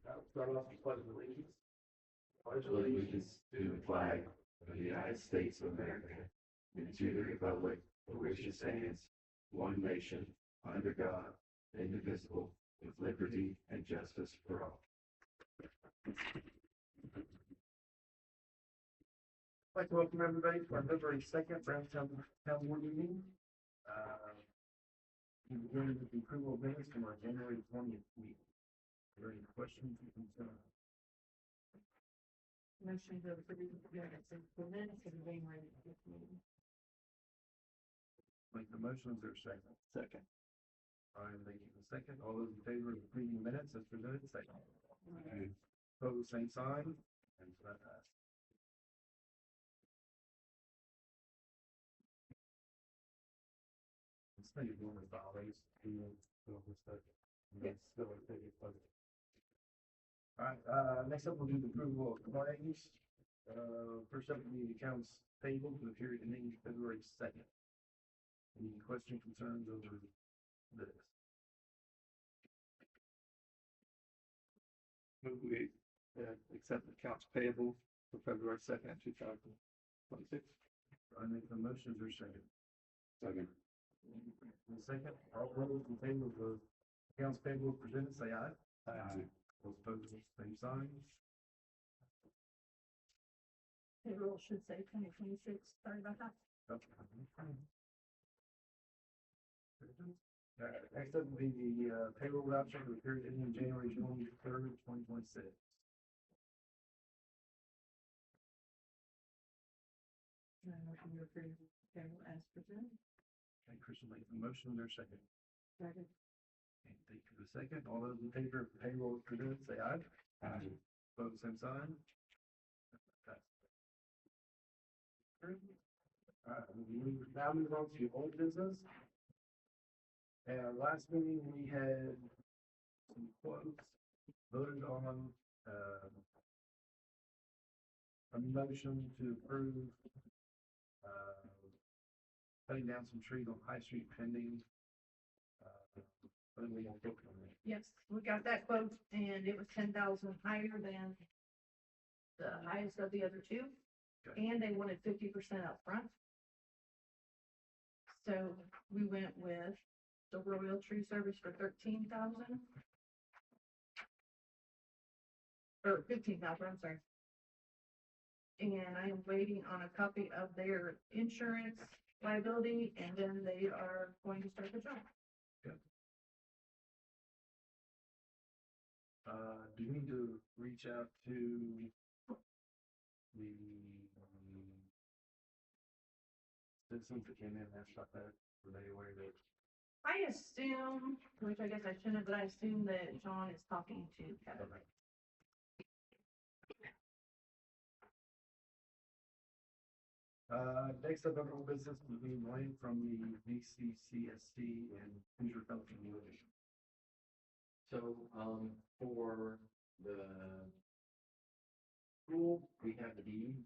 Start off with pledge of allegiance. Pledge allegiance to the flag of the United States of America and to the republic for which it stands, one nation, under God, indivisible, with liberty and justice for all. I'd like to welcome everybody to our February 2nd Brownstown Town Board meeting. We begin with the approval of minutes from our January 20th meeting. Are there any questions or concerns? Motion to approve the minutes of the January meeting. Make the motion, is there a second? Second. Brian making the second. All those in favor of approving the minutes as presented, say aye. Opposed, same sign. And so that passed. Instead of doing the dollars, we will go with that. Yes. Still a big budget. All right, next up we'll do the approval of claims. First up will be the accounts payable for the period ending February 2nd. Any questions, concerns over this? Move we accept accounts payable for February 2nd, 2026. I make the motion, is there a second? Second. The second, all those in favor of the accounts payable presented, say aye. Aye. Those opposed, same sign. Payroll should say 2026. Sorry about that. Next up will be the payroll voucher for the period ending January 23rd, 2026. Motion to approve payroll as presented. Okay, Chris will make the motion, is there a second? Second. Okay, thank you for the second. All those in favor of payroll as presented, say aye. Aye. Opposed, same sign. All right, now move on to old business. At our last meeting, we had some quotes voted on, a motion to approve, cutting down some trees on High Street pending. What do we want to look on that? Yes, we got that quote and it was 10,000 higher than the highest of the other two. Okay. And they wanted 50% up front. So we went with the Royal Tree Service for 13,000. Or 15,000, I'm sorry. And I am waiting on a copy of their insurance liability, and then they are going to start the job. Do you need to reach out to the citizens that came in and asked about that? Were they aware that? I assume, which I guess I shouldn't, but I assume that John is talking to Kevin. Next up, our business will be Wayne from the VCCSC and Hoosier County Community. So, for the school, we have the deed,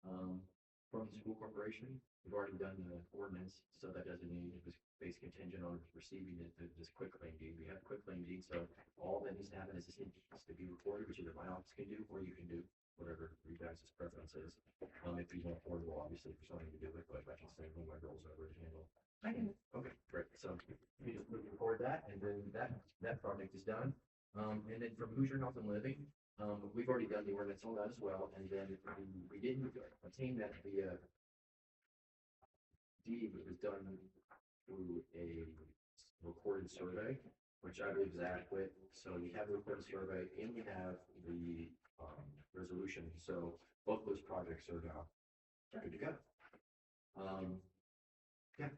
from the school corporation. We've already done the ordinance, so that doesn't mean it was based contingent on receiving this quick claim deed. We have a quick claim deed, so all that needs to happen is this needs to be recorded, which either my office can do, or you can do, whatever your guys' preference is. If you want affordable, obviously, for somebody to do it, but I can say when my girls over to handle. I can, Okay, great. So we just record that, and then that project is done. And then from Hoosier Health and Living, we've already done the ordinance on that as well. And then we didn't obtain that via deed, but it was done through a recorded survey, which I believe is adequate. So we have the recorded survey and we have the resolution. So both those projects are now good to go. Yeah.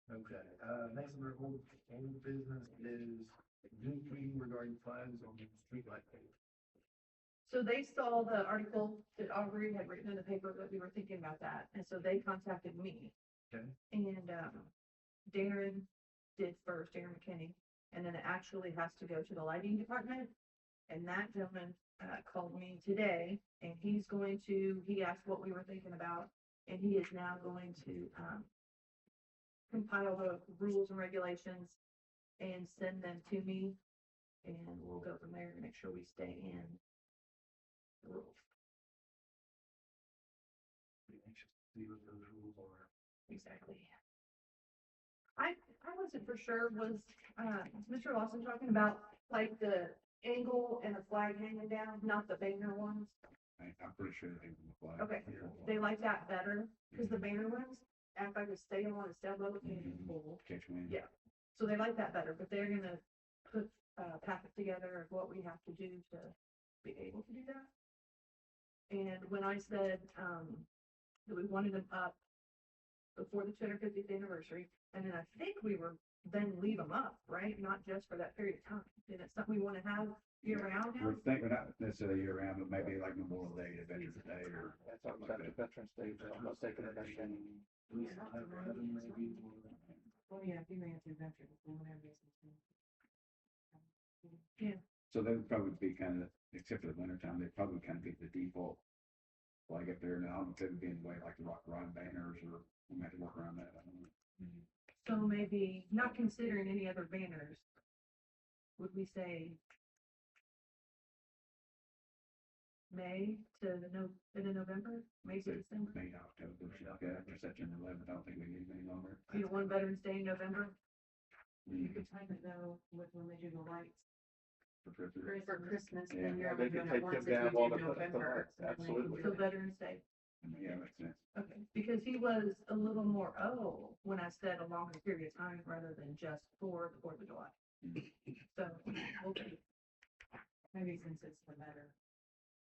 Okay, next on our old business is June meeting regarding flags on the street light pole. so they saw the article that Aubrey had written in the paper that we were thinking about that, and so they contacted me. Okay. And Darren did first, Darren McKinney, and then it actually has to go to the lighting department. And that gentleman, called me today, and he asked what we were thinking about, and he is now going to, compile the rules and regulations and send them to me, and we'll go from there to make sure we stay in the rules. Be anxious to see what those rules are. Exactly. I wasn't for sure, was, Mr. Lawson talking about like the angle and the flag hanging down, not the banner ones? I'm pretty sure they will apply. Okay, they like that better, because the banner ones, if I could stay on a sailboat and pull. Catch wind. Yeah. So they like that better, but they're gonna put, packet together of what we have to do to be able to do that. And when I said, that we wanted them up before the 250th anniversary, and then I think we were, then leave them up, right? Not just for that period of time. And it's something we want to have year round now. We're thinking not necessarily year round, but maybe like Memorial Day, Veterans Day, or. That's what about the Veterans Day, almost taking it back in. We have them maybe. Well, yeah, if you ran through veterans, then whatever business. So they would probably be kind of, except for the winter time, they'd probably kind of be the default. Like if they're now, if they'd be in the way like the rock rod banners, or we might have to work around that, I don't know. So maybe not considering any other banners, would we say May to November, May to December? May, October, okay, after September 11th, I don't think we need any longer. You know, one Veterans Day in November? You could time it though with when they do the lights For Christmas. for Christmas, Yeah, then you're they only could doing take it them once if down you while do they're putting the November. lights, absolutely. So Veterans Day, Yeah, makes sense. okay, because he was a little more, when I said a longer period of time rather than just for the 4th of July. So, we'll see. Maybe since it's the better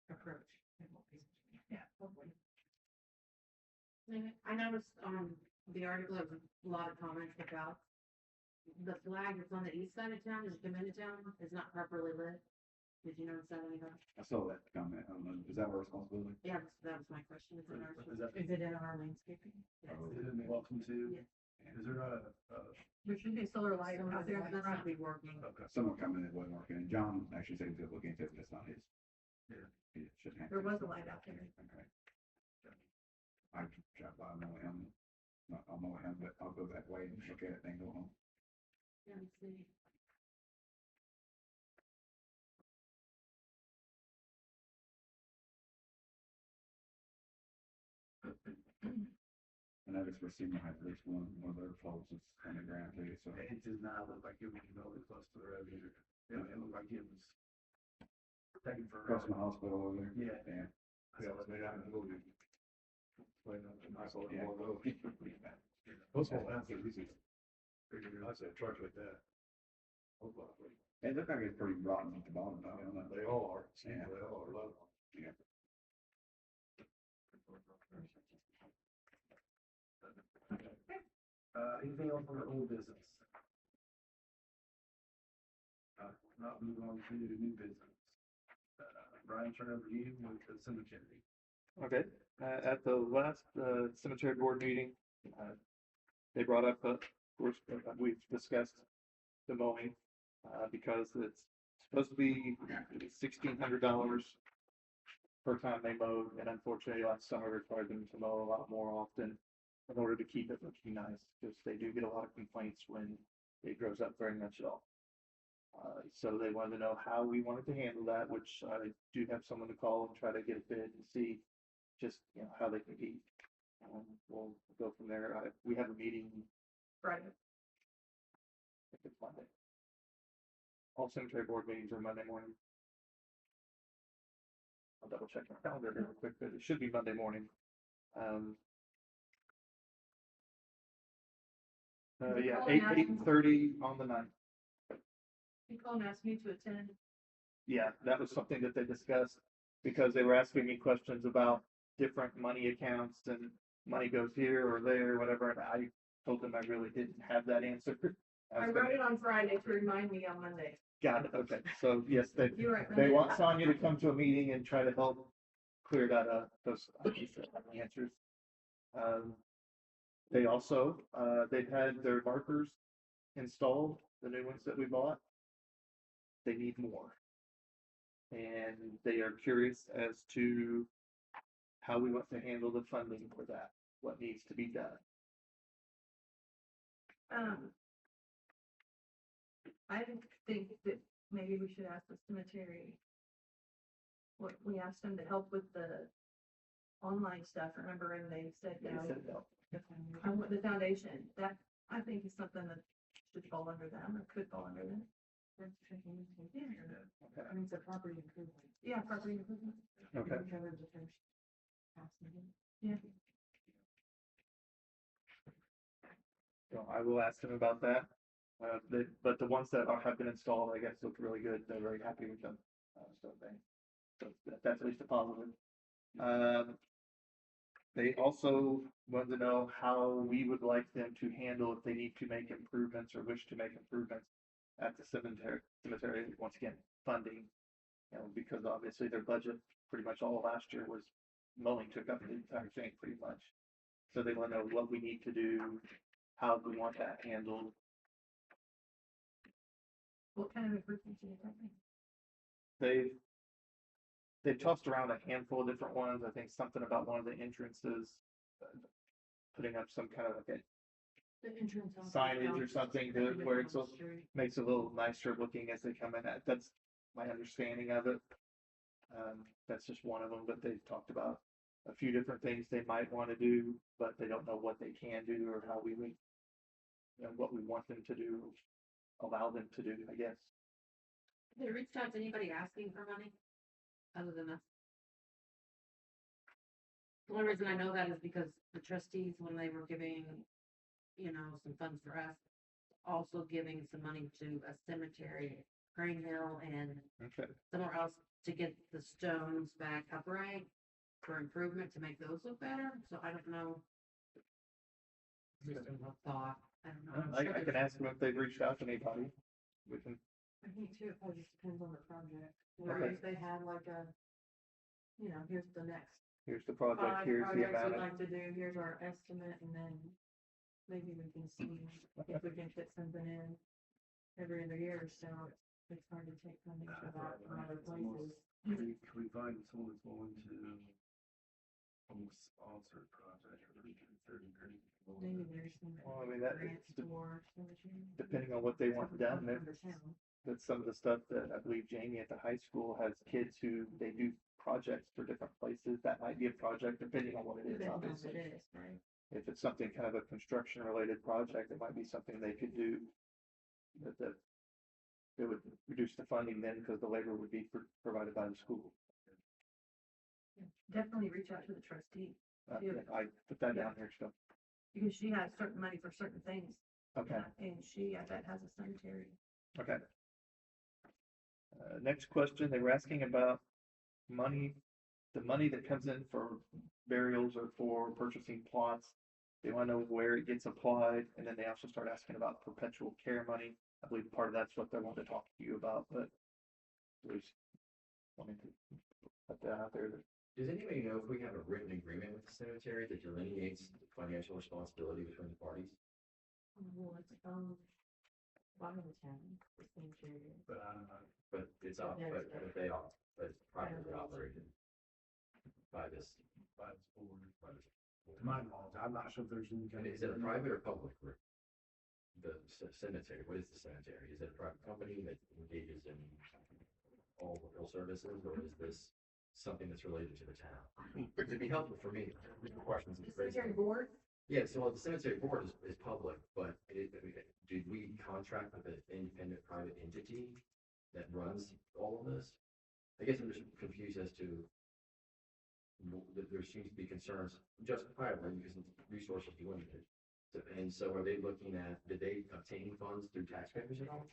approach. It won't be. Yeah, hopefully. And I noticed on the article, there was a lot of comments about the flag that's on the east side of town, as you come into town, is not properly lit. Did you notice that anybody? I saw that comment, I don't know, is that our responsibility? Yeah, that was my question. Is it our, Is that- is it in our landscaping? Yes. Oh. Is it welcome to? Yeah. Is there not There should be a solar light So out there in the that's not front. be working. okay. Someone coming in, it wasn't working, and John actually said he was looking into it, but that's not his. Yeah. He shouldn't have. There to. was a light out there. Okay. I dropped by, I know him, I'll know him, but I'll go that way and look at it, then go home. Yeah, let's see. I noticed we're seeing at least one of their poles is on the ground too, so. It does not look like it was really close to the road either. It looked like it was taken for. Across my hospital over there. Yeah. Yeah. Yeah, but they got it moving. I saw it more though. Those won't have to easy. Figured I said truck like that. It looked like it's pretty rotten at the bottom, though, I don't know. They all are. Yeah. They all are. Yeah. Anything else on the old business? Not moving on to new business. Brian, turn over to you with the cemetery. Okay, at the last cemetery board meeting, they brought up, of course, we've discussed the mowing, because it's supposed to be $1,600 per time they mowed, and unfortunately last summer required them to mow a lot more often in order to keep it looking nice, because they do get a lot of complaints when it grows up very much at all. So they wanted to know how we wanted to handle that, which I do have someone to call and try to get a bid and see just, how they can be. We'll go from there. We have a meeting, Friday. I think it's Monday. All cemetery board meetings are Monday morning. I'll double check my calendar here real quick, but it should be Monday morning. Yeah, Call and ask them. 8:30 on the 9th. He called and asked me to attend. Yeah, that was something that they discussed, because they were asking me questions about different money accounts and money goes here or there, whatever, and I told them I really didn't have that answer. I wrote it on Friday to remind me on Monday. Got it, okay, so yes, You were right. they want Sonia to come to a meeting and try to help clear that up, because I don't have the answers. They also, they've had their markers installed, the new ones that we bought. They need more. And they are curious as to how we want to handle the funding for that, what needs to be done. I think that maybe we should ask the cemetery. What, we asked them to help with the online stuff, remember, and they said They no. said no. With the foundation, that, I think is something that should fall under them, or could fall under them. Okay. I mean, it's a property improvement. Yeah, property improvement. Okay. Cover the first house again. Yeah. So I will ask them about that. But the ones that have been installed, I guess, look really good. They're very happy with them. So that's at least a positive. They also wanted to know how we would like them to handle if they need to make improvements or wish to make improvements at the cemetery, once again, funding. You know, because obviously their budget pretty much all last year was mowing took up the entire thing pretty much. So they want to know what we need to do, how we want that handled. What kind of improvements are you talking? They've tossed around a handful of different ones. I think something about one of the entrances, putting up some kind of like The entrance. on the signage or house, something to everything where on it's the a, street. makes it a little nicer looking as they come in. That's my understanding of it. That's just one of them, but they've talked about a few different things they might want to do, but they don't know what they can do or how we would, you know, what we want them to do, allow them to do, I guess. They reached out to anybody asking for money, other than us? The only reason I know that is because the trustees, when they were giving, you know, some funds for us, also giving some money to a cemetery, Green Hill, and Okay. somewhere else to get the stones back upright for improvement to make those look better. So I don't know. Just a thought. I don't know. I'm I sure can there's- ask them if they've reached out to anybody. We can, I think too, it probably just depends on the project. Where Or Okay. if they had like a, you know, here's the next here's the project, five here's the projects amount we'd of, like to do, here's our estimate, and then maybe we can see if we can fit something in every other year, so it's hard to take funding for that from other places. Can we find someone that's willing to almost sponsor a project or we can 30 grand? Maybe there's some Well, I mean, that- grants for cemetery. depending on what they want done, From the town. that's some of the stuff that I believe Jamie at the high school has kids who they do projects for different places. That might be a project depending on what it is, Depends on what obviously. it is, right? If it's something kind of a construction related project, it might be something they could do. That it would reduce the funding then because the labor would be provided by the school. Definitely reach out to the trustee, Yeah. I put that down here still. because she has certain money for certain things. Okay. And she, I bet, has a cemetery. Okay. Next question, they were asking about money, the money that comes in for burials or for purchasing plots. They want to know where it gets applied, and then they also start asking about perpetual care money. I believe part of that's what they want to talk to you about, but there's, wanting to put that out there. Does anybody know if we have a written agreement with the cemetery that delineates the financial responsibility between the parties? Well, it's by the town, the cemetery. But I don't know. But it's but it's privately operated by this. By the board, to my knowledge, I'm not sure if there's any kind And of. is it a private or public group? The cemetery, what is the cemetery? Is it a private company that engages in all the real services, or is this something that's related to the town? It'd be helpful for me, questions. The cemetery board, Yeah, so the cemetery board is public, but did we contract with an independent private entity that runs all of this? I guess I'm just confused as to there seems to be concerns justifiably because resources are limited. And so are they looking at, did they obtain funds through taxpayers at all?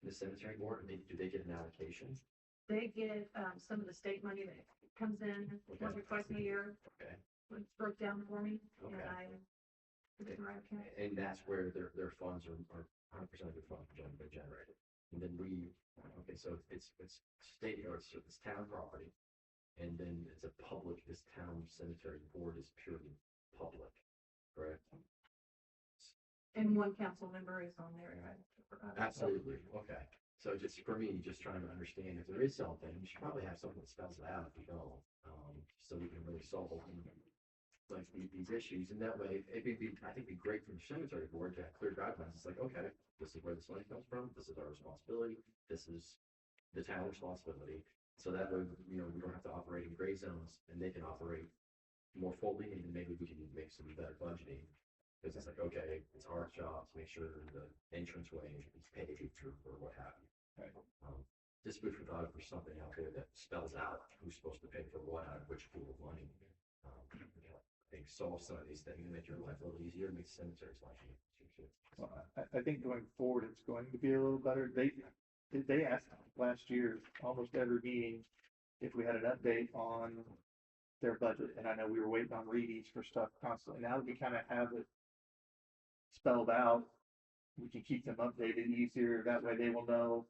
The cemetery board, do they get an allocation? they get, some of the state money that comes in once or twice a year. Okay. It's broke down for me, and Okay. I put it in the right account. And that's where their funds are 100% of their funds are generated. And then okay, so it's state or it's town property. And then it's a public, this town cemetery board is purely public, correct? And one council member is on there, right? Absolutely, okay. So just for me, just trying to understand if there is something, you should probably have something that spells it out if you don't, so we can really solve like these issues. And that way, I think it'd be great for the cemetery board to have clear guidelines. It's like, okay, this is where this money comes from. This is our responsibility. This is the town responsibility. So that way, we don't have to operate in gray zones and they can operate more fully and maybe we can make some better budgeting. Because it's like, okay, it's our job to make sure the entranceway is paid or what have you. Right. Just food for thought for something out there that spells out who's supposed to pay for what out of which pool of money. I think solve some of these things and make your life a little easier, make cemeteries life easier. Well, I think going forward, it's going to be a little better. They asked last year, almost every meeting, if we had an update on their budget, and I know we were waiting on readings for stuff constantly. Now that we kind of have it spelled out, we can keep them updated easier. That way they will know,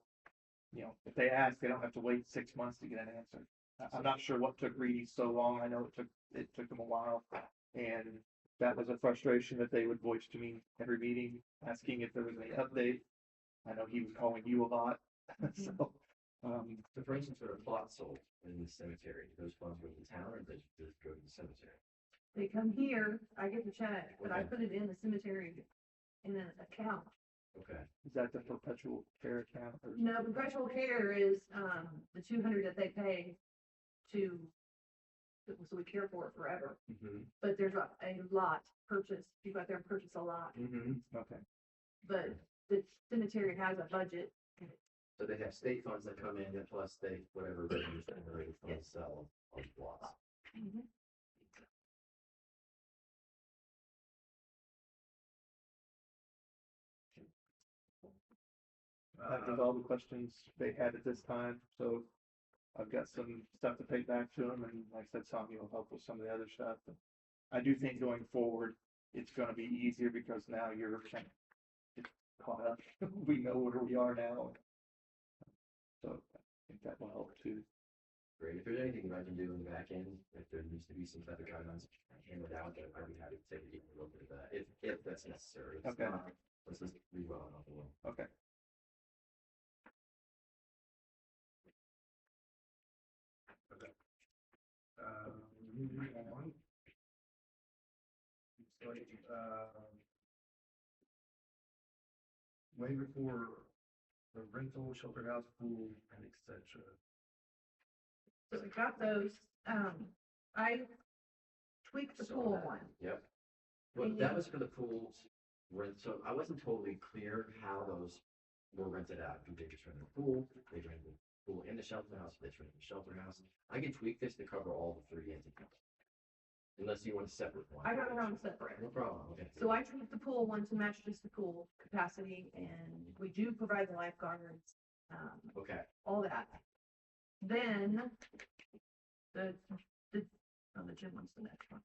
if they ask, they don't have to wait 6 months to get an answer. I'm not sure what took Reedy so long. I know it took them a while, and that was a frustration that they would voice to me every meeting, asking if there was any update. I know he was calling you a lot, so. So for instance, with a plot sold in the cemetery, those funds go to the town or they just go to the cemetery? They come here, I get the check, but I Okay. put it in the cemetery in an account. Okay, Is that the perpetual care account? Or No, perpetual care is, the 200 that they pay to, so we care for it forever. But there's a lot purchased, you go out there and purchase a lot, Okay, but the cemetery has a budget. so they have state funds that come in and plus they, whatever revenues generated from the Yes. sale of plots. that was all the questions they had at this time, so I've got some stuff to take back to them, and like I said, Sonya will help with some of the other stuff. But I do think going forward, it's gonna be easier because now you're kind of caught up. We know where we are now. So I think that will help too. Great, if there's anything that I can do in the back end, if there needs to be some type of guidelines hammered out, then I'd be happy to take a deeper look at that, if that's necessary. If it's Okay. not, let's just leave well enough alone. Okay. Moving on. It's like, waiver for the rental, shelter house, pool, and et cetera. So we got those, I tweaked the Saw pool that. one. Yep. Well, that was for the pools, rent, so I wasn't totally clear how those were rented out. Do they just rent the pool, they rent the pool in the shelter house, they rent the shelter house? I can tweak this to cover all the three entities. Unless you want a separate one. I got it on separate. No problem, okay. So I tweaked the pool one to match just the pool capacity, and we do provide the lifeguards, Okay, all that. Then, the gym one's the next one.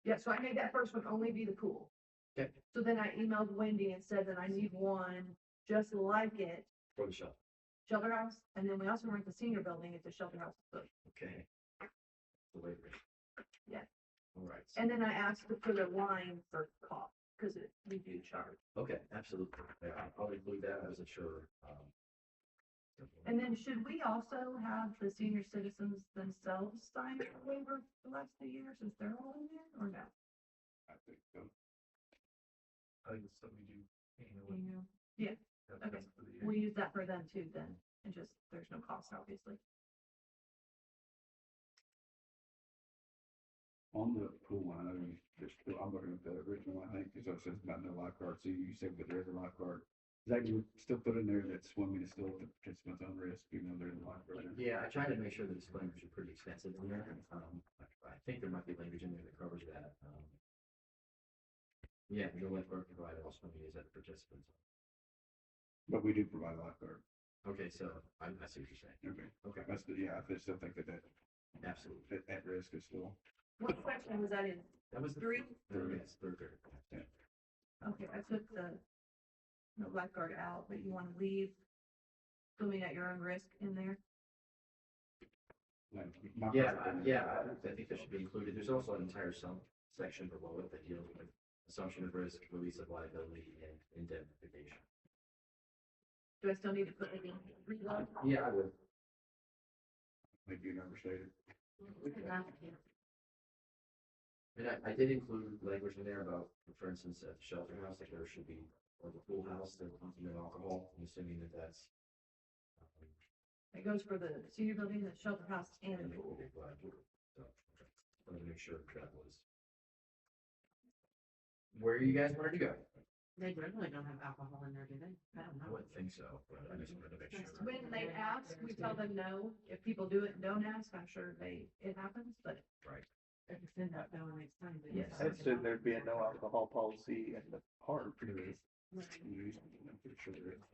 Yeah, so I made that first one only be the pool. Okay. So then I emailed Wendy and said that I need one just like it, for the shelter, shelter house, and then we also rent the senior building at the shelter house. okay. The waiver. Yeah. All right. And then I asked to put a line for cost, because we do charge. Okay, absolutely. Yeah, I'll include that. I wasn't sure. And then should we also have the senior citizens themselves sign a waiver the last 2 years, since they're all in there, or no? I think so. I think it's something we do annually. Yeah, That's okay. for the year. we use that for them too then, and just, there's no cost, obviously. On the pool one, I know I'm looking at the original, I think, because it says about no lifeguard, so you said that there's a lifeguard. Is that you still put in there that swimming is still at the participant's own risk, even though there's a lifeguard there? Yeah, I tried to make sure the disclaimers are pretty extensive in there. I think there might be language in there that covers that. Yeah, no lifeguard provided, all swimming is at the participants. But we do provide a lifeguard. Okay, so I see what you're saying. Okay. Okay, That's the, yeah, I still think that absolutely. at risk is still. What section was that in? That was the Three? Third, yes, third. Okay, I took the lifeguard out, but you want to leave swimming at your own risk in there? Like, my Yeah, preference- I think that should be included. There's also an entire section below it that deals with assumption of risk, release of liability, and indemnification. Do I still need to put it in? Reload? Yeah, I would. Like you never stated. And I did include language in there about, for instance, at the shelter house, that there should be, or the pool house, there would be no alcohol, I'm assuming that that's. It goes for the senior building, the shelter house, and the And pool. so, wanted to make sure that was. Where you guys wanted to go? They really don't have alcohol in there, do they? I don't I know. wouldn't think so, but I just wanted to make sure. When they ask, we tell them no. If people do it and don't ask, I'm sure it happens, but If it's in that bill next time. but Yes. I assume there'd be a no alcohol policy in the park. I'm pretty sure there is.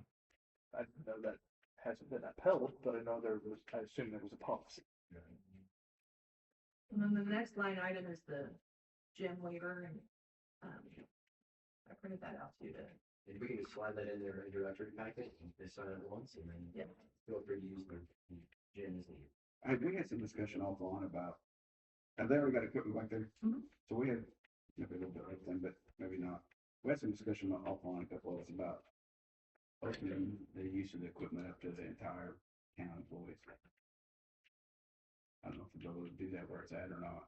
I know that hasn't been upheld, but I know I assume there was a policy. and then the next line item is the gym waiver and, I printed that out too to, If we can just slide that in their introductory packet, and they sign it once, and then yeah. feel free to use the gym as needed. We had some discussion offline about, have they already got equipment back there? Mhm. So we had, maybe a little bit of everything, but maybe not. We had some discussion offline, a couple of us about opening the use of the equipment up to the entire town employees. I don't know if we're able to do that where it's at or not.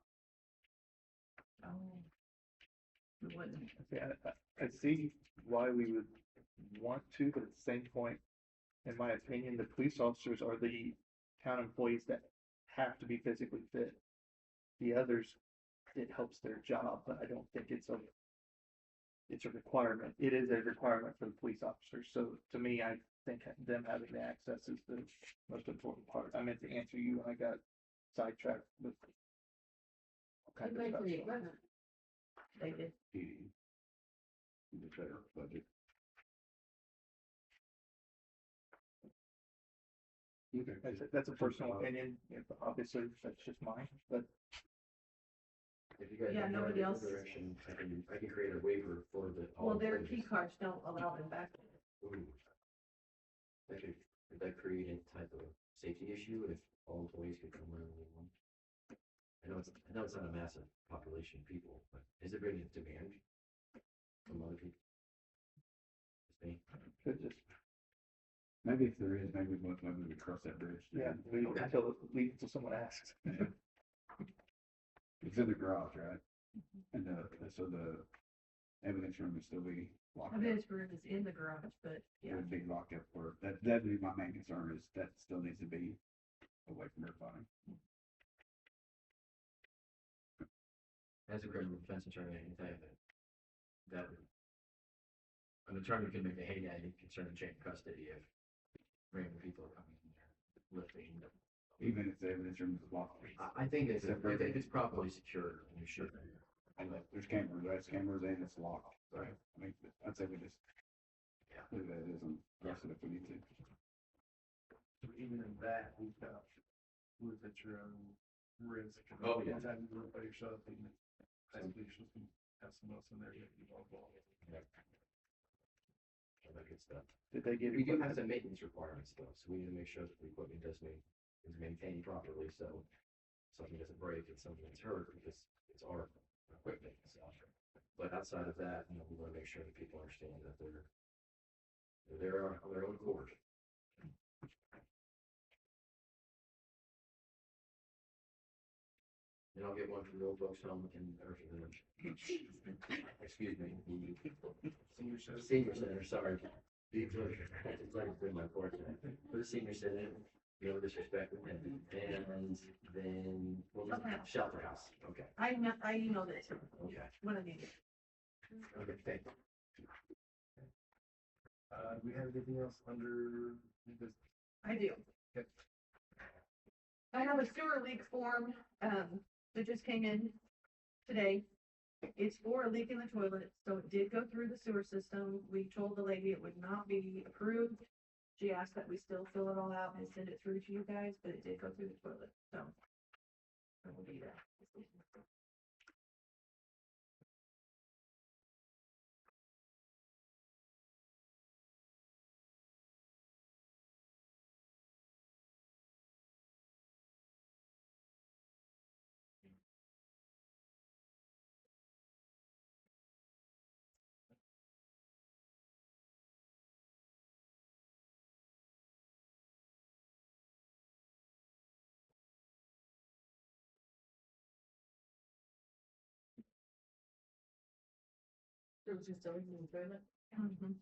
Oh. It wouldn't. Yeah, I see why we would want to, but at the same point, in my opinion, the police officers are the town employees that have to be physically fit. The others, it helps their job, but I don't think it's a requirement. It is a requirement for the police officers. So to me, I think them having the access is the most important part. I meant to answer you and I got sidetracked with all Who kinds of paid stuff. for the equipment? They did. The better budget. Okay. That's a personal opinion. Obviously, that's just mine, but If you guys. Yeah, have no nobody idea else- what direction, I can create a waiver for the. all Well, their employees. key cards don't allow them back. Ooh. Could that create any type of safety issue if all employees could come in with one? I know it's not a massive population of people, but is it bringing demand from other people? Just me? could just, Maybe if there is, maybe we cross that bridge. yeah, leave until someone asks. It's in the garage, right? And so the evidence room would still be locked up. Evidence room is in the garage, but It yeah. would be locked up for, that'd be my main concern is that still needs to be away from everybody. As a criminal defense attorney, I can tell you that an attorney can make a heyday concerning chain of custody if random people are coming in there lifting. Even if the evidence room is locked. I think if it's properly secured, you should. And there's cameras, that's cameras and it's locked. Right. I mean, I'd say we just. Yeah. Leave that as and cross it if we need to. So even in that, we've got, with at your own risk. Oh, yeah. Anytime you do it by yourself, you can, basically, you can have someone else in there, you can involved. All that good stuff. Did they get We do have equipment? some maintenance requirements though, so we need to make sure that the equipment is maintained properly, so something doesn't break and something that's hurt because it's our equipment, so. But outside of that, we want to make sure that people understand that they're on their own accord. And I'll get one from the old folks home or for the, excuse me, the senior center, sorry. It's like been my fortune. For the senior center, no disrespect with him, and then, shelter house, okay, I know this, okay, when I need it. okay, thank you. Do we have anything else under this? I do. Okay. I have a sewer leak form, that just came in today. It's for a leak in the toilet, so it did go through the sewer system. We told the lady it would not be approved. She asked that we still fill it all out and send it through to you guys, but it did go through the toilet, so. I will be there. it was just always in the toilet. Mhm.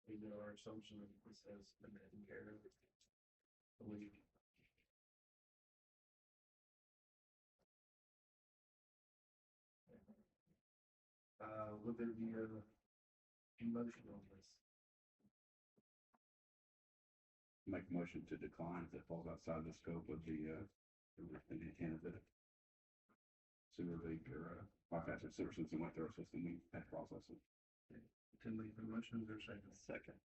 We know our assumption that this has been taken care of. Believe. Would there be a motion on this? Make a motion to decline if it falls outside the scope of the intent of the sewer leak or bypass sewer system with their system, we had to process it. Tim, leave the motion, is there a second? Second.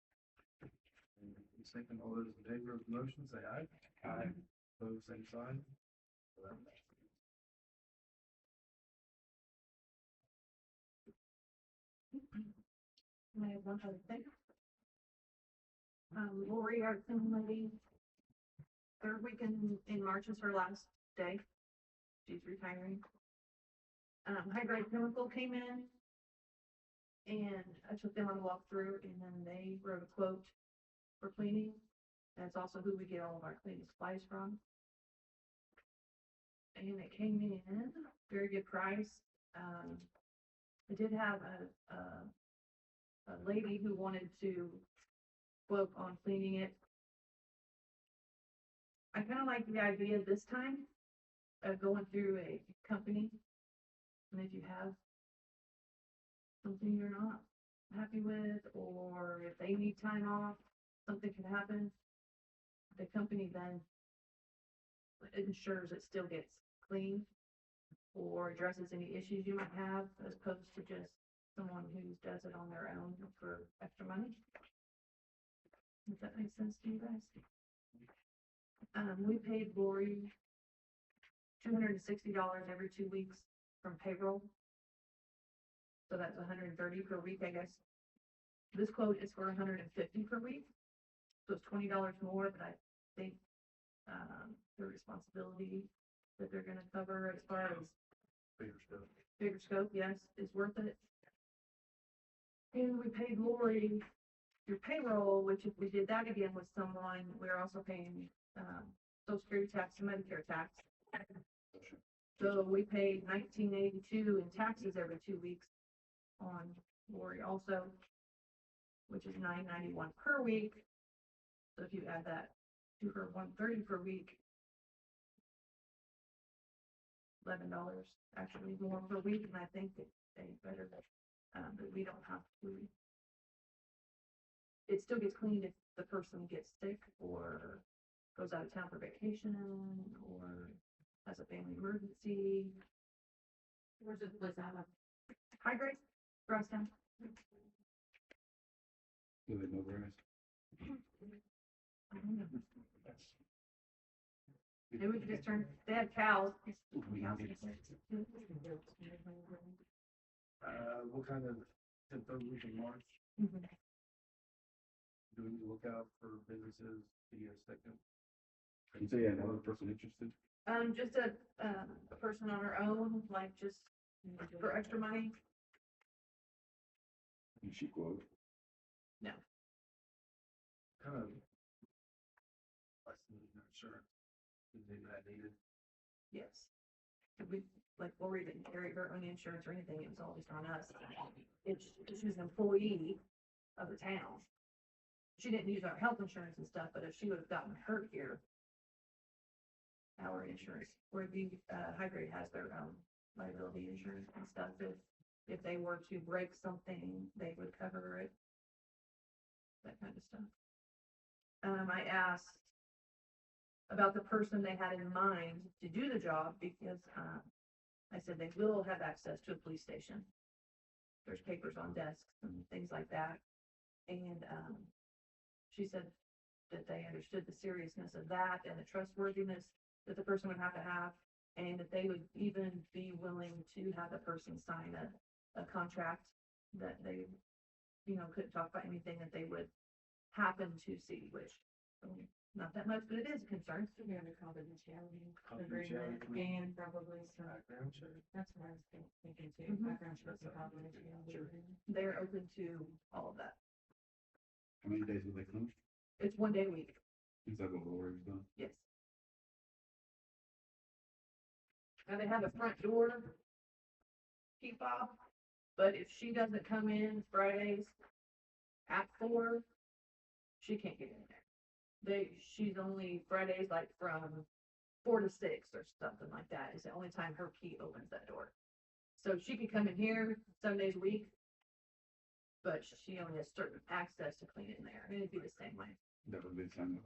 Second, all those in favor of the motion, say aye. Aye. Opposed, same sign. I have one other thing. Lori, our cleaning lady, third weekend in March is her last day. She's retiring. High grade chemical came in. And I took them on a walkthrough and then they wrote a quote for cleaning. That's also who we get all of our cleaning supplies from. And it came in, very good price. I did have a lady who wanted to quote on cleaning it. I kind of like the idea this time of going through a company. And if you have something you're not happy with, or if they need time off, something can happen. The company then ensures it still gets cleaned or addresses any issues you might have, as opposed to just someone who does it on their own for extra money. Does that make sense to you guys? We paid Lori $260 every 2 weeks from payroll. So that's $130 per week, I guess. This quote is for $150 per week. So it's $20 more, but I think, the responsibility that they're gonna cover as far as bigger scope, yes, is worth it. And we paid Lori through payroll, which if we did that again with someone, we're also paying, Social Security tax and Medicare tax. So we paid $19.82 in taxes every 2 weeks on Lori also, which is $9.91 per week. So if you add that to her $130 per week, $11 actually more per week, and I think that they better that we don't have to. It still gets cleaned if the person gets sick or goes out of town for vacation or has a family emergency. Where's this place at? High grade, Grasstown. Do they know where it I don't know. Maybe we could just turn, they had cows. What kind of, the third week in March, Mhm. do we need to look out for businesses, the second? is? You say you had another person interested? Just a person on her own, like just for extra money. Did she quote? Kind of less than insurance, is that needed? Yes. We, like Lori didn't carry her own insurance or anything, it was all just on us. She was an employee of the town. She didn't use our health insurance and stuff, but if she would have gotten hurt here, our insurance, where the, High Grade has their own liability insurance and stuff, if they were to break something, they would cover it. That kind of stuff. I asked about the person they had in mind to do the job because, I said they will have access to a police station. There's papers on desks and things like that. And, she said that they understood the seriousness of that and the trustworthiness that the person would have to have, and that they would even be willing to have the person sign a contract that they, you know, couldn't talk about anything that they would happen to see, which, not that much, but it is a concern. So we have a confidentiality Confidentiality. agreement and probably some, Background check. that's what I was thinking too, Mhm. background checks and confidentiality. They're open to all of that. How many days will they come? It's 1 day a week, Is that what Lori's done? yes. Now they have a front door key fob, but if she doesn't come in Fridays at 4, she can't get in there. She's only Fridays like from 4 to 6 or something like that is the only time her key opens that door. So she could come in here 7 days a week, but she only has certain access to clean in there, and it'd be the same way. That would be the same.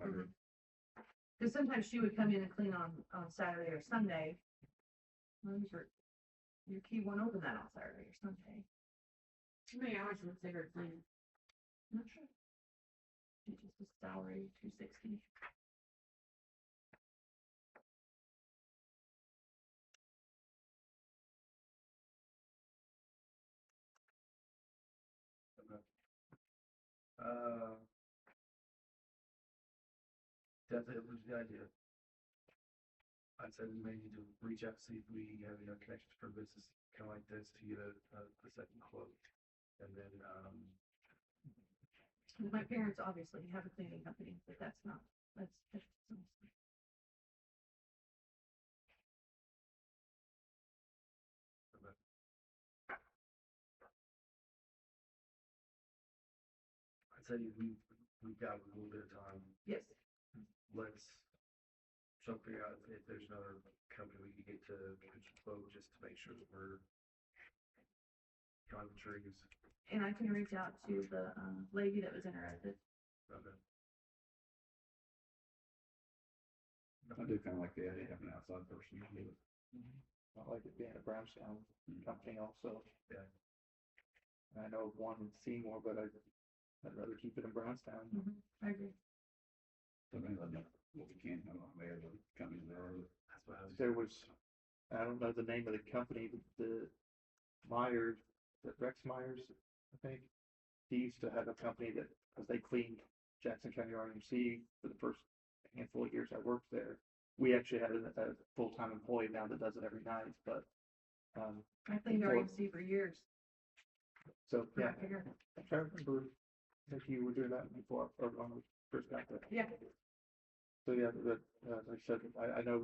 Because sometimes she would come in and clean on Saturday or Sunday. Well, your key won't open that on Saturday or Sunday. How many hours would they her clean? Not sure. She just a salary 260. Uh, Definitely was the idea. I said we may need to reach out, see if we have any connections for business kind of like this to get a second quote. And then, My parents obviously have a cleaning company, but that's that's. I'd say we've got a little bit of time. Yes, Let's try to figure out if there's another company we could get to quote just to make sure that we're driving trees. and I can reach out to the lady that was interested. Okay. I do kind of like the idea of having an outside person to do it. I like it being a Brownstown company also. Yeah. And I know of one in Seymour, but I'd rather keep it in Brownstown. I agree. So maybe let know what we can, how long they have the companies there are. That's what I was. There was, I don't know the name of the company, but the Myers, the Rex Myers, I think. He used to have a company that, because they cleaned Jackson County RMC for the first handful of years I worked there. We actually had a full-time employee now that does it every night, but, I cleaned Before- RMC for years. so, yeah. Right here. I'm trying to remember if you were doing that before, or when we first got there. Yeah, So, yeah, like I said, I know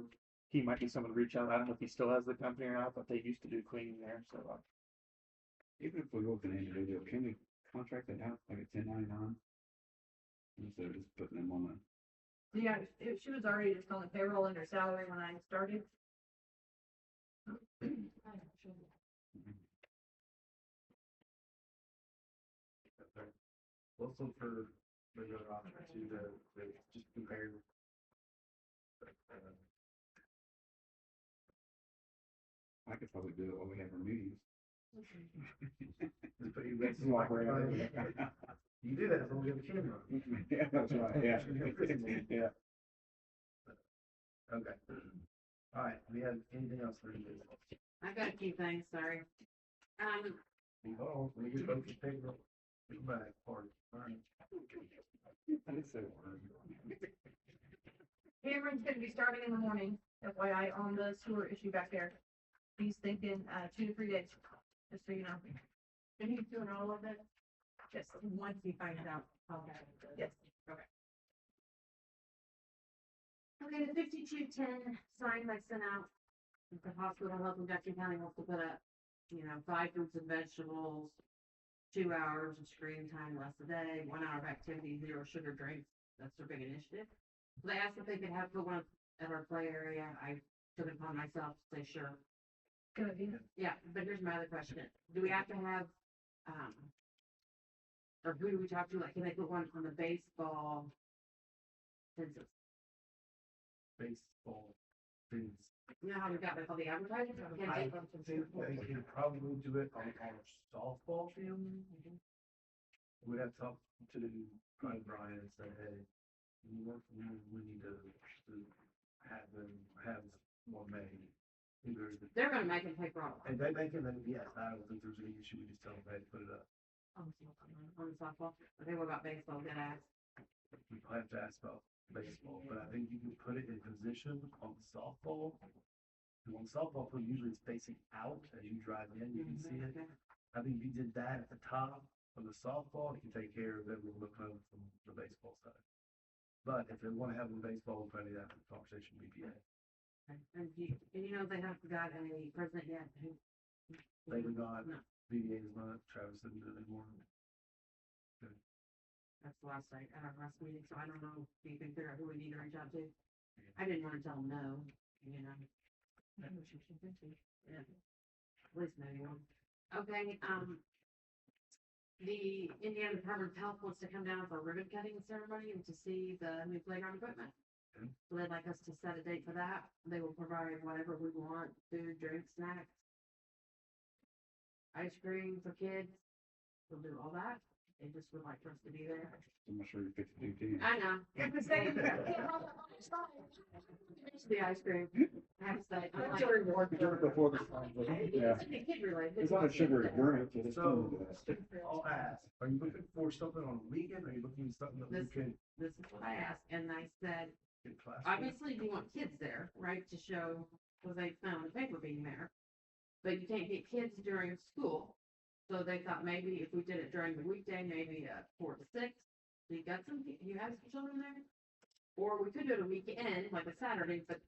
he might be someone to reach out. I don't know if he still has the company or not, but they used to do cleaning there, so. Even if we go with an individual, can we contract it out like a 1099? Instead of just putting them on yeah, she was already just on the payroll under salary when I started. Let's look for another option to just compare. I could probably do it while we have our meetings. Just put you guys in microphone. You do that, as long as we have a camera. Yeah, that's right, yeah. Yeah. Okay. All right, we have anything else for you? I got a few things, sorry. Oh, we get both the paper, back part. All right. Cameron's gonna be starting in the morning, FYI, on the sewer issue back there. He's thinking, 2 to 3 days, just so you know. And he's doing all of it, Yes, once he finds out how bad it is. yes. Okay, the 5210 sign I sent out, the hospital health in Jackson County wants to put up, 5 fruits and vegetables, 2 hours of screen time less a day, 1 hour of activity, 0 sugar drinks. That's their big initiative. So they asked if they could have put one at our play area. I took it upon myself to say sure. Good idea. Yeah, but here's my other question. Do we have to have, or who do we talk to? Like, can they put one on the baseball? Since it's, Baseball, things. you know how we got like all the advertising? Can I they put some- think they can probably do it on our softball field. We'd have to talk to Brian and say, hey, we work, we need to have them, have one made. Either, They're gonna make them pay for all. and they make it, then yes, I don't think there's any issue, we just tell them, hey, put it up. On softball. Okay, what about baseball? Good ass. We have to ask about baseball, but I think you can put it in position on softball. And on softball, field, usually it's facing out as you drive in, you can see it. Okay. I think if you did that at the top of the softball, it can take care of everyone looking over from the baseball side. But if they want to have the baseball, we'll probably have a conversation with BPA. Okay. And you know, they haven't got a president yet. They were not, No. BPA is not, Travis didn't do it anymore. That's the last night at our last meeting, so I don't know if you can figure out who we need to reach out to. I didn't want to tell them no, you know. Yeah. At least maybe one. Okay, the Indiana Department of Health wants to come down for a ribbon cutting ceremony and to see the new playground equipment. Okay. So they'd like us to set a date for that. They will provide whatever we want, food, drink, snacks, ice cream for kids. We'll do all that. They just would like for us to be there. I'm not sure you fit the two I know. The ice cream. I have to say. I'm like- Before the. Yeah. It's kid related. It's not a sugary drink, it's So, still. I'll ask, are you looking for something on the weekend, or are you looking for something that we This- can This is what I asked, and I said, get class? obviously you want kids there, right, to show, because they found the paper being there. But you can't get kids during school, so they thought maybe if we did it during the weekday, maybe 4 to 6. So you got some, you have some children there? Or we could do it a weekend, like a Saturday, but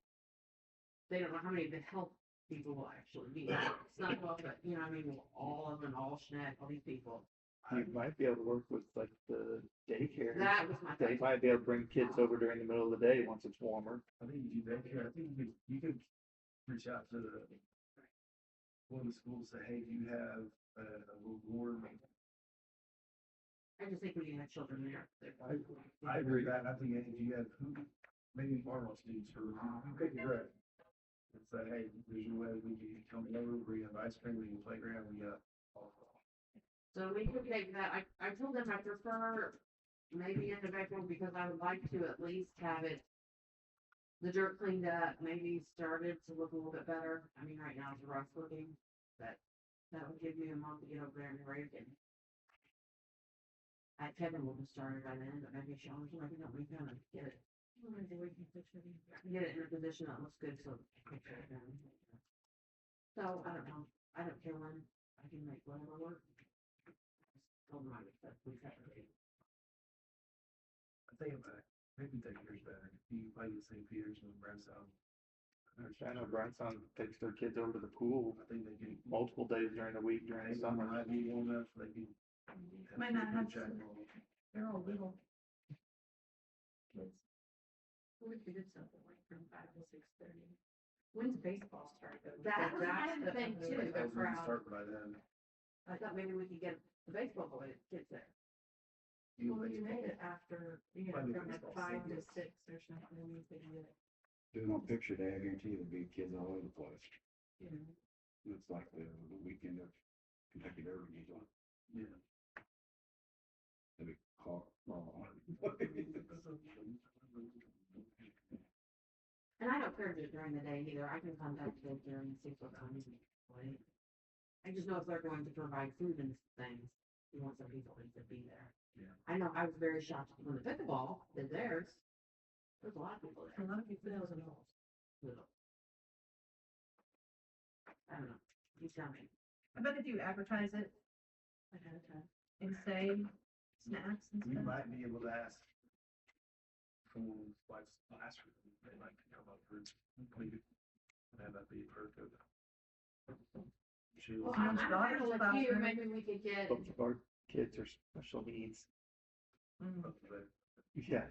they don't know how many of the health people will actually be there. It's not, well, but, you know, I mean, all of them, all Schneck, all these people. You might be able to work with like the daycare. That was my. They might be able to bring kids over during the middle of the day once it's warmer. I think you do that here, I think you could reach out to one of the schools, say, hey, do you have a reward? I just think we can have children there. I agree with that, I think if you have, maybe Barnwell students, or you pick your grade. And say, hey, there's your way, we can come over, we have ice cream, we have playground, we got. So we could take that, I told them I prefer maybe end of April, because I would like to at least have it, the dirt cleaned up, maybe started to look a little bit better. I mean, right now it's rough looking, but that would give me a month to get over there and rake and Kevin will have started by then, but maybe Sean, maybe not, we kind of get it. Get it in a position that looks good, so. So, I don't know, I don't care when, I can make whatever work. Told them I would, but we have to. I think about it, maybe take yours back, you play the St. Peter's and Brownstown. I know Brownstown takes their kids over to the pool I think they can, multiple days during the week during the summer. might be warm enough, they can. Might not have check to. on it. They're all little kids. We could do something like from 5 to 6:30. When's baseball start though? That's the thing too, They the wouldn't crowd. start by then. I thought maybe we could get the baseball kids there. Well, you made it after, you know, Might be from like baseball 5 to season. 6 or something, and you could do it. Doing on picture day, I guarantee there'll be kids all over the place. You know. It's like the weekend of Kentucky Derby usually. Yeah. It'll be hot. And I don't care to do it during the day either. I can contact them during 6 o'clock. I just know if they're going to provide food and things, we want some people to be there. Yeah. I know, I was very shocked when the pickleball did theirs. There's a lot of people A there. lot of people don't know. Little. I don't know. You tell me. I bet if you advertise it ahead of time and say snacks and We stuff. might be able to ask schools like last week, they might come up for completed. And have that be a perk of. Well, I'm- I'm daughter's fine with you, classroom. maybe we could get, Both of our kids are special needs. Mm. Yeah.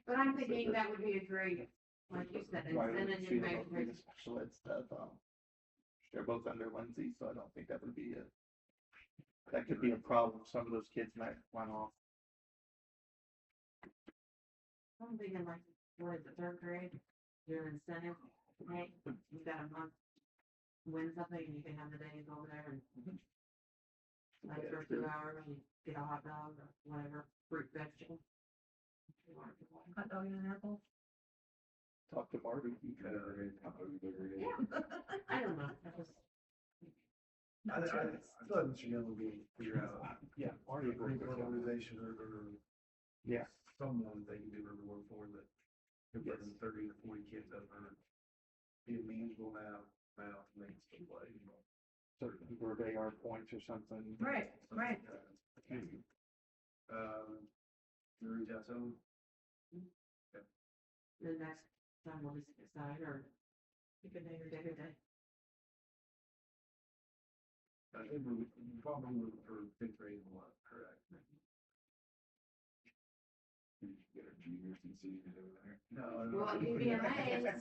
but I'm thinking that would be a great, like you said, Why would incentive she to both do the make. special ed stuff? They're both under Lindsay, so I don't think that would be that could be a problem. Some of those kids might run off. I'm thinking like, what is it, 3rd grade, your incentive, hey, you got a month, win something, and you can have the days over there and. Like Yeah, for true. 2 hours, and get a hot dog or whatever, fruit, vegetable. Hot dog and an apple. Talk to Marty. Yeah, I don't know, that was, I still haven't been able to figure out. Yeah, Marty. A group organization or Yeah. someone they can do everyone for that. If Yes. there's 30 to 40 kids up there, be a manageable now, makes the play, you know. Certain where they are points or something. Right, right. You reach out to them, the next time we'll just decide, or pick a day or day to day. I think we're probably looking for fifth grade a lot, correct? Get our juniors and seniors over there. No, Well, no. UVMA, I bet.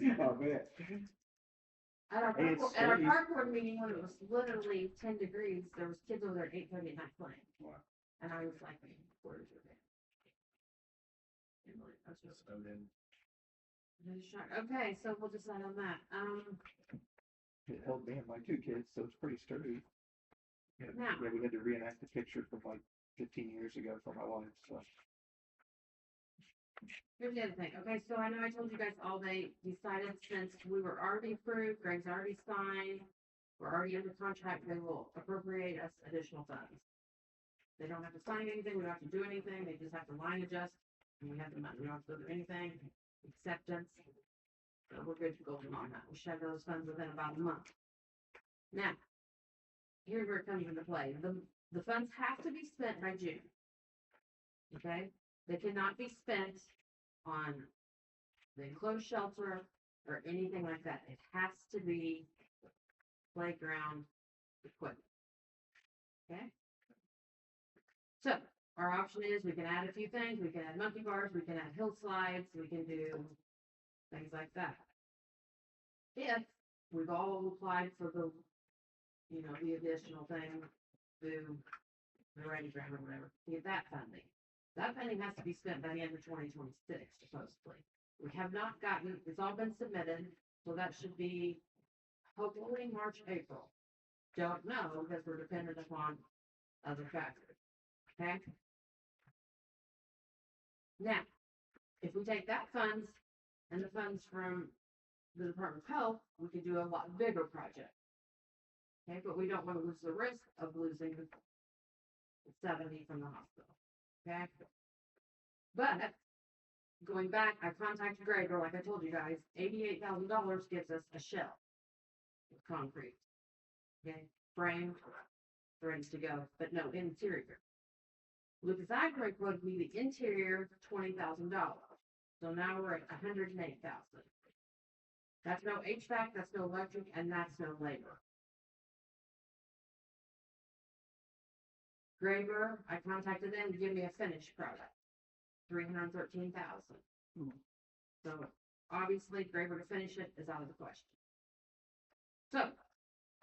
Hey, it's at our free. park board meeting, when it was literally 10 degrees, there was kids over there at 8:30 at night playing. Wow. And I was like, where is your band? That's just, So then, okay, so we'll decide on that. It held me and my two kids, so it's pretty sturdy. Now, Yeah, we had to reenact a picture from like 15 years ago for my wife, so. here's the other thing. Okay, so I know I told you guys all they decided since we were already approved, Greg's already signed, we're already under contract, they will appropriate us additional funds. They don't have to sign anything, we don't have to do anything, they just have to line adjust, and we have the money, we don't have to go through anything, acceptance. So we're good to go on that. We should have those funds within about a month. Now, here's where it comes into play. The funds have to be spent by June. Okay? They cannot be spent on the enclosed shelter or anything like that. It has to be playground equipment. Okay? So, our option is we can add a few things. We can add monkey bars, we can add hill slides, we can do things like that. If we've all applied for the, the additional thing, the ready grant or whatever, to get that funding. That funding has to be spent by the end of 2026, supposedly. We have not gotten, it's all been submitted, so that should be hopefully March, April. Don't know, because we're dependent upon other factors, okay? Now, if we take that funds and the funds from the Department of Health, we could do a lot bigger project. Okay, but we don't want to lose the risk of losing the 70 from the hospital. Okay? But going back, I contacted Gregor, like I told you guys, $88,000 gives us a shell with concrete. Okay, framed, ready to go, but no interior. Lucas Agri would be the interior $20,000. So now we're at $108,000. That's no HVAC, that's no electric, and that's no labor. Graver, I contacted them to give me a finished product, $313,000. So obviously, Graver to finish it is out of the question. So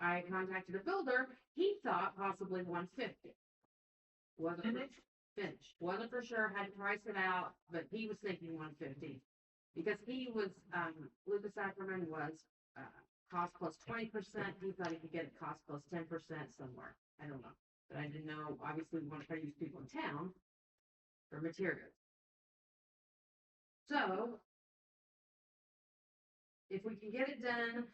I contacted a builder. He thought possibly 150. Wasn't finished. Wasn't for sure. Had to price it out, but he was thinking 150 because he was Lucas Ackerman was cost plus 20%. He thought he could get it cost plus 10% somewhere. I don't know. But I didn't know, obviously, we want to try to use people in town for materials. So, if we can get it done,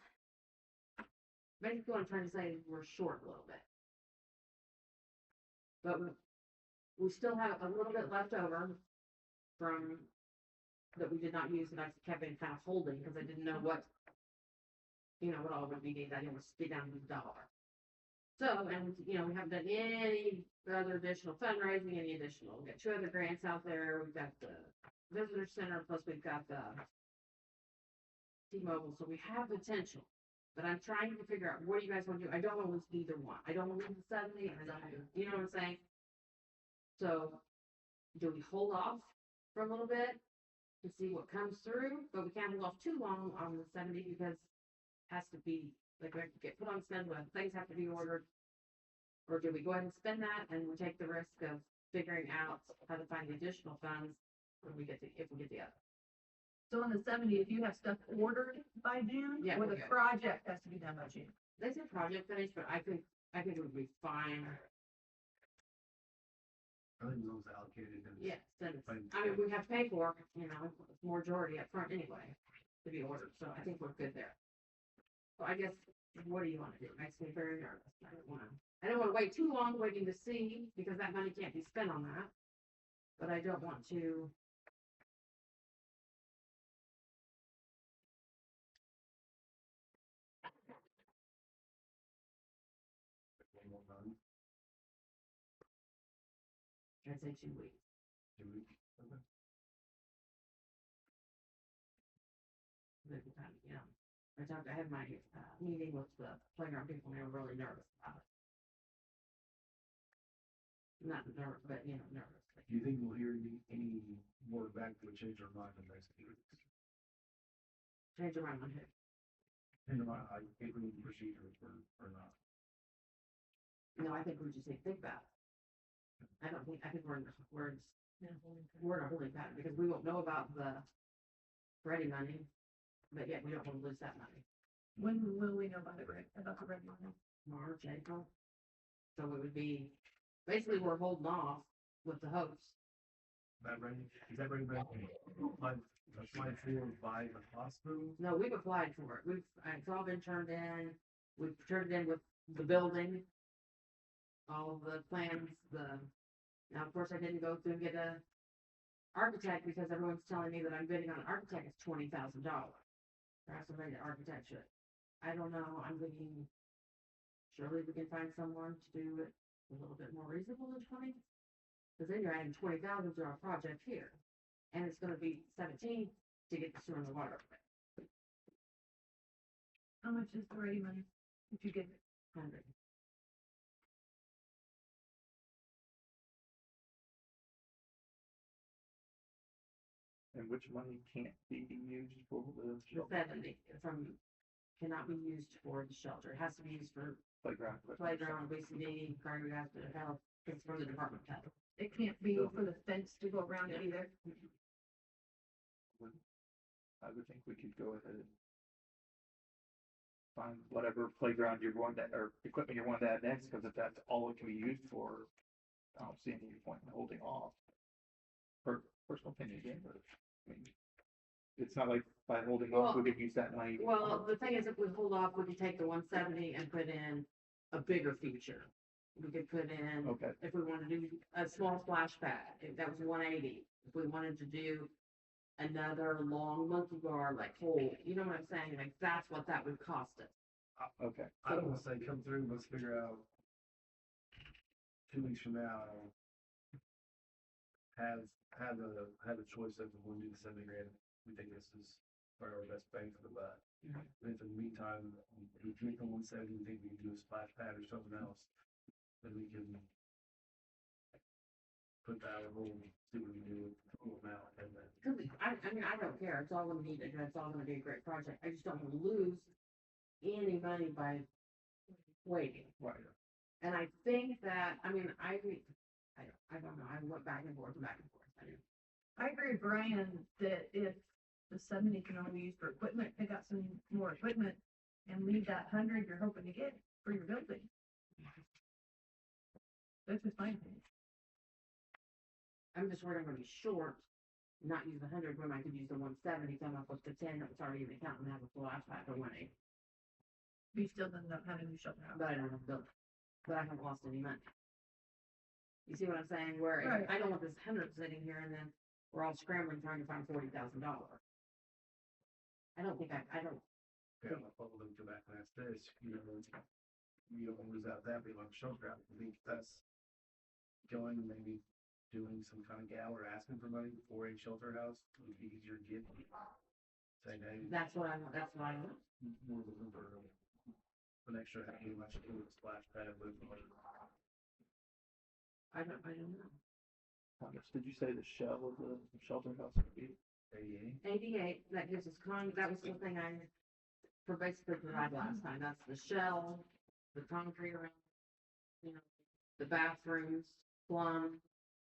basically what I'm trying to say is we're short a little bit. But we still have a little bit left over from that we did not use that I kept in kind of holding because I didn't know what all would be needed. I didn't want to be down to the dollar. So, and we haven't done any other additional fundraising, any additional. We've got 2 other grants out there. We've got the visitor center, plus we've got the T-Mobile. So we have potential, but I'm trying to figure out what do you guys want to do. I don't want to lose either one. I don't want to lose the 70. And I don't want to, you know what I'm saying? So, do we hold off for a little bit to see what comes through? But we can't hold off too long on the 70 because it has to be. Like we have to get put on spend when things have to be ordered. Or do we go ahead and spend that and we take the risk of figuring out how to find the additional funds when we get if we get the other? So on the 70, if you have stuff ordered by June, Yeah, or we're the good. project has to be done by June. They said project finished, but I think it would be fine I think those allocated in. Yes, and it's, Fine. I mean, we have to pay for, it, you know, it's majority up front anyway, to be ordered, so I think we're good there. So I guess, what do you wanna do? It makes me very nervous. I don't wanna wait too long waiting to see, because that money can't be spent on that. But I don't want to. One more month, I'd say 2 weeks. 2 weeks. Okay. Maybe time, you know, I had my, meeting with the playground people, and they were really nervous about it. Not nervous, but, you know, nervous. Do you think we'll hear any more back to change our mind in the next few weeks? Change around my head. And I think we need procedures or not. No, I think we just need to think about it. I think we're in a holding pattern, because we won't know about the ready money, but yet we don't want to lose that money. When will we know about the red money? March, April. So it would be, basically, we're holding off with the hopes. That ready? Is that ready? Applied for by the hospital? No, we've applied for it. It's all been turned in. We've turned it in with the building. All the plans, now, of course, I didn't go through and get a architect, because everyone's telling me that I'm bidding on an architect is $20,000. Perhaps somebody the architect should. I don't know. I'm thinking, surely we can find someone to do it a little bit more reasonable than 20. Because then you're adding 20,000 to our project here, and it's gonna be 17 to get the sewer and the water. How much is the ready money, if you get it? 100. And which money can't be used for the The 70 cannot be used for the shelter. It has to be used for playground? playground, BCD, cardiovascular health, it's for the Department of Health. It can't be for the fence to go around it either. I would think we could go ahead and find whatever playground you're going to, or equipment you're going to add next, because if that's all it can be used for, I don't see any point in holding off. Personal opinion again, but I mean, it's not like by holding off, we could use that money. Well, the thing is, if we hold off, we could take the 170 and put in a bigger feature. We could put in, Okay, if we wanted to do a small splash pad, if that was 180. If we wanted to do another long monkey bar, like whole, you know what I'm saying? Like, that's what that would cost us. okay. I don't wanna say come through, let's figure out 2 weeks from now. Have a choice of when we do the 70 grand. We think this is probably our best bang for the buck. Mhm. But if in the meantime, we make the 170, we think we can do a splash pad or something else, then we can put that on hold, see what we do with the full amount, and then. I mean, I don't care. It's all gonna be, it's all gonna be a great project. I just don't want to lose any money by waiting. Right. And I think that, I mean, I don't know. I went back and forth and back and forth. I didn't. I agree with Brian that if the 70 can only be used for equipment, pick out some more equipment and leave that 100 you're hoping to get for your building. That's just my opinion. I'm just worried I'm gonna be short, not use the 100 when I could use the 170, come up with the 10 that was already in the account and have a flash back for 180. We still didn't have a new shelter house. But I don't have built, but I haven't lost any money. You see what I'm saying? Where Right. I don't want this 100 sitting here and then we're all scrambling trying to find $40,000. I don't think I don't. Yeah, my public will go back and ask this, you know, you don't wanna lose out that, be like shelter out. I think that's going, maybe doing some kind of gal or asking for money for a shelter house would be easier to get. Saying, hey, That's what I want. That's what I want. more looking for an extra half a much to do with a splash pad with. I don't know. How much did you say the shell of the shelter house would be? 88. 88. That gives us that was the thing for basically provide last time. That's the shell, the concrete around, you know, the bathrooms, plumb,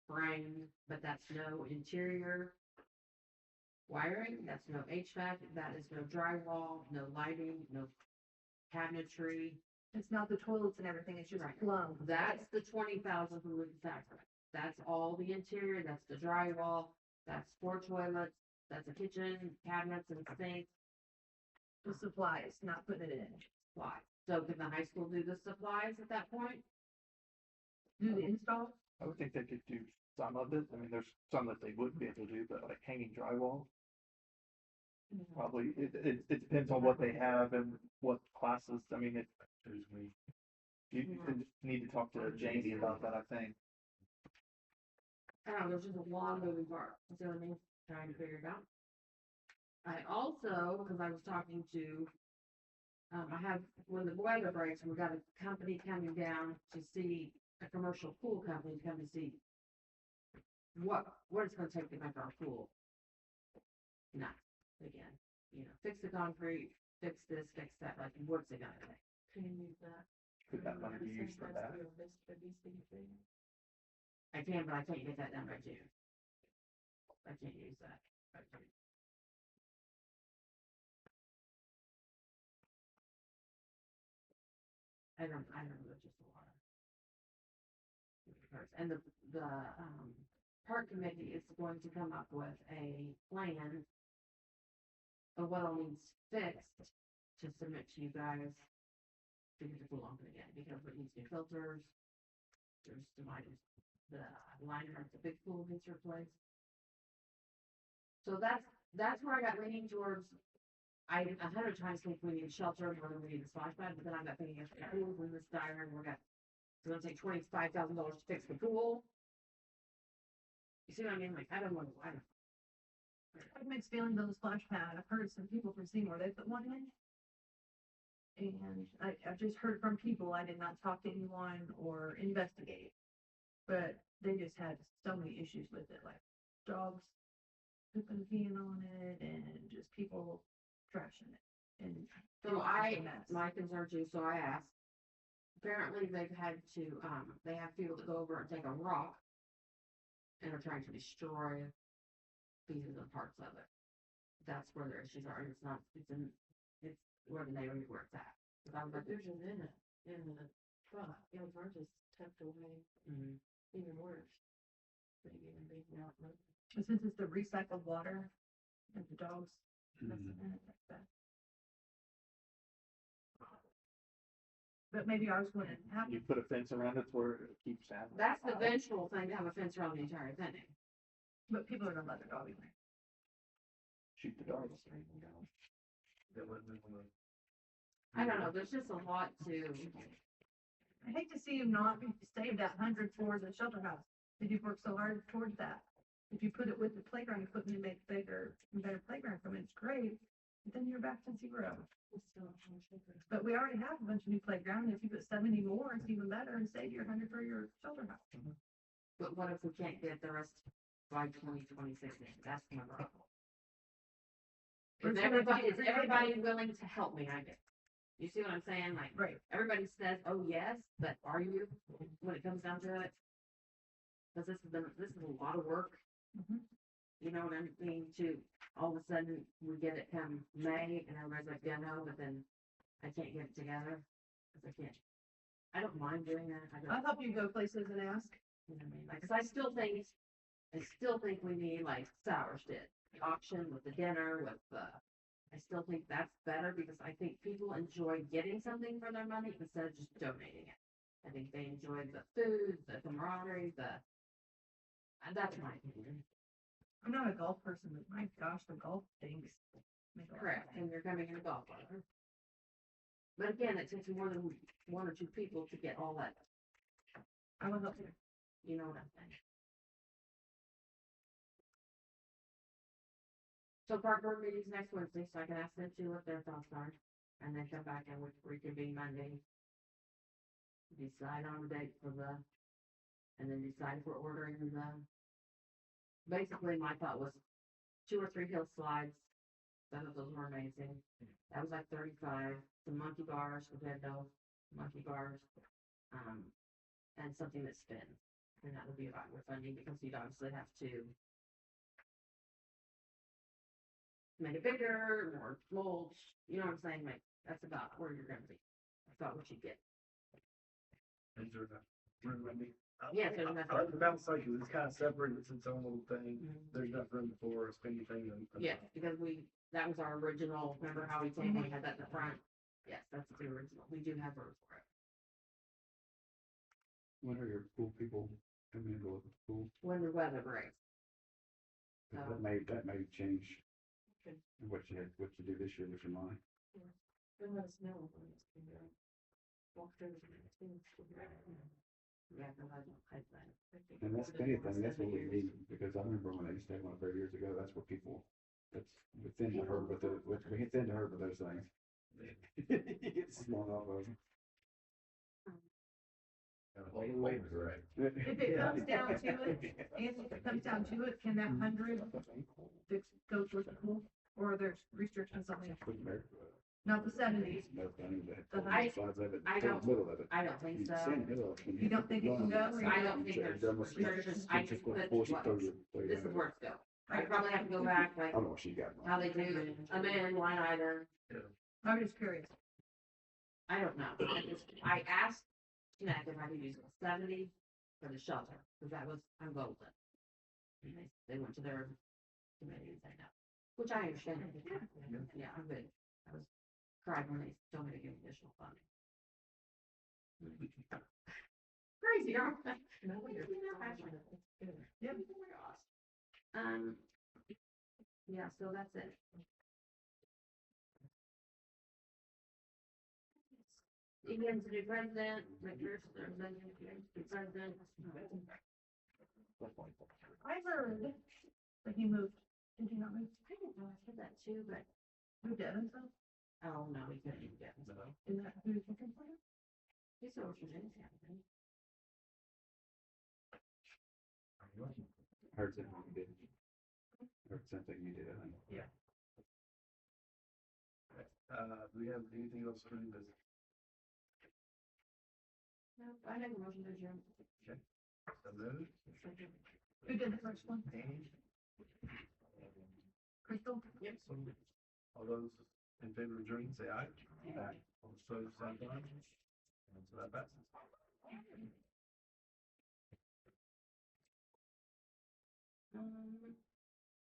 frame, but that's no interior wiring. That's no HVAC. That is no drywall, no lighting, no cabinetry. It's not the toilets and everything, it's just Right. plumb. That's the 20,000 from the tax rate. That's all the interior, that's the drywall, that's 4 toilets, that's a kitchen, cabinets and sinks, The supplies, not putting it in. supplies. So can the high school do the supplies at that point? Do the install? I would think they could do some of it. I mean, there's some that they wouldn't be able to do, but like hanging drywall, probably, it depends on what they have and what classes. I mean, you need to talk to Jamie about that, I think. I don't know, there's just a lot of moving parts, you see what I mean, trying to figure it out. I also, because I was talking to, I have, when the weather breaks, we've got a company coming down to see, a commercial pool company to come to see what it's gonna take to make our pool nice again, you know, fix the concrete, fix this, fix that, like, what's it gonna take? Can you use that? Could that money be used for that? I can, but I can't get that done by June. I can't use that by June. I don't know, just a lot of. And the park committee is going to come up with a plan of what all needs fixed to submit to you guys to get the pool open again, because it needs new filters. There's the liner at the big pool needs replaced. So that's where I got leaning towards. I 100 times think we need shelter more than we need a splash pad, but then I got thinking if the pool's in this dire and it's gonna take $25,000 to fix the pool. You see what I mean? Like, I don't know. I have mixed feelings on the splash pad. I've heard some people from Seymour, they put one in. And I've just heard from people, I did not talk to anyone or investigate. But they just had so many issues with it, like dogs pooping, peeing on it, and just people trashing it. And So it's a mess. my concern too, so I asked. Apparently they've had to, they have people that go over and take a rock and are trying to destroy pieces and parts of it. That's where their issues are, and it's where the neighborhood where it's at. 'Cause I was like, There's an in the truck, you know, ours is tucked away, mhm. even worse. Maybe even big now. And since it's the recycled water, and the dogs, Mm-hmm. messing in it like that. But maybe ours wouldn't have, You put a fence around it where it keeps animals. That's the out. vengeful thing, to have a fence around the entire thing. but people are gonna let their dog in there. Shoot the dogs. I don't know, there's just a lot to, I hate to see you not save that 100 for the shelter house. Did you work so hard towards that? If you put it with the playground equipment and make better playground equipment, it's great. But then you're back to zero. But we already have a bunch of new playground. And if you put 70 more, it's even better and save your 100 for your shelter house. but what if we can't get the rest by 2026? That's my problem. We're Is just gonna have to get everybody willing to help me, I guess? You see what I'm saying? Like, Right. everybody says, oh, yes, but are you, when it comes down to it? Cause this is a lot of work, Mhm. you know what I mean, to, all of a sudden, we get it come May, and everybody's like, yeah, no, but then I can't get it together, cause I don't mind doing that, I'll help you go places and ask. you know what I mean, like, 'cause I still think we need like Sours did, the auction with the dinner, with the, I still think that's better, because I think people enjoy getting something for their money instead of just donating it. I think they enjoy the food, the camaraderie, that's my opinion. I'm not a golf person, but my gosh, the golf things. make a lot of Correct, sense. and you're coming in a golf cart. But again, it takes more than one or two people to get all that, I will help you. you know what I'm saying? So park board meetings next Wednesday, so I can ask them too what their thoughts are, and then come back and we reconvene Monday. Decide on the date for and then decide if we're ordering basically my thought was 2 or 3 hill slides. Some of those were amazing. That was like 35, some monkey bars, we had those monkey bars, and something that spins. And that would be about your funding, because you'd obviously have to make it bigger, more mulch, you know what I'm saying? Like, that's about where you're gonna be. That's about what you get. Is there a room, Wendy? Yeah, so that's- I like the mountain site, cause it's kind of separate, it's its own little thing, there's enough room for us, anything. Yes, because that was our original, remember how we told you we had that in the front? Yes, that's the original, we do have room for it. When are your pool people coming in to look at the pool? When the weather breaks. So, That may change Okay. what you do this year with your mind. Then let us know when it's gonna be done. Walk through the things. yeah, because I don't like that. And that's anything, that's what we need, because I remember when I used to have one 30 years ago, that's what people, that's within the herd with it, within the herd with those things. It's not off of them. All the way, right. If it comes down to it, and if it comes down to it, can that 100 go towards the pool? Or are there restrictions on it? Not the 70s. I don't think so. You don't think it can go? I don't think there's restrictions. I just put what, this is where it's go. I probably have to go back, like, I don't know what she got. how they do, amend line item. I'm just curious. I don't know. I asked Jeanette if I could use a 70 for the shelter, because that was, I'm golden. And they went to their committee and said no, which I understand. Yeah, I'm good. I was cried when they told me to give additional funding. Crazy, aren't they? No, you're. Yep. Oh my gosh. Yeah, so that's it. Ian's the new president, McPherson, the president. I heard that he moved. Did he not move? I didn't know, I said that too, but, Moved to Evansville? oh, no, he couldn't even get it. Is that who he's looking for? He's over from Jamestown. Heard something you did. Heard something you did, I think. Do we have anything else for new business? No, I make a motion to adjourn. So moved. Who did the first one? Annie? Crystal? Yep. All those in favor of adjourning, say aye. Aye. All opposed, same sign. And so that passes.